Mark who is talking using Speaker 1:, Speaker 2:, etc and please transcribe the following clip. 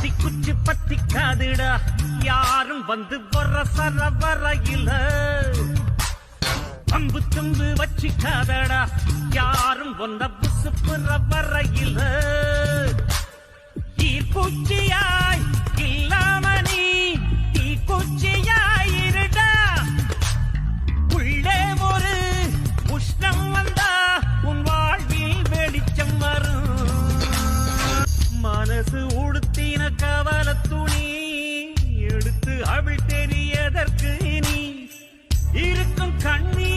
Speaker 1: பத்தி குச்சி பத்தி காதுடா யாரும் வந்து வர சரவரையில அம்பு தும்பு வச்சிக்காதடா யாரும் வந்த புசு புற வரையில ஈர்க்குச்சியாய் இல்லாம நீ தீக்குச்சியாய் இருடா உள்ளே ஒரு உஷ்ணம் வந்தா உன் வாழ்வில் வெளிச்சம் வரும் மனசு உடுத்தின கவல துணி எடுத்து அவள் தெரியதற்கு நீ இருக்கும் கண்ணீர்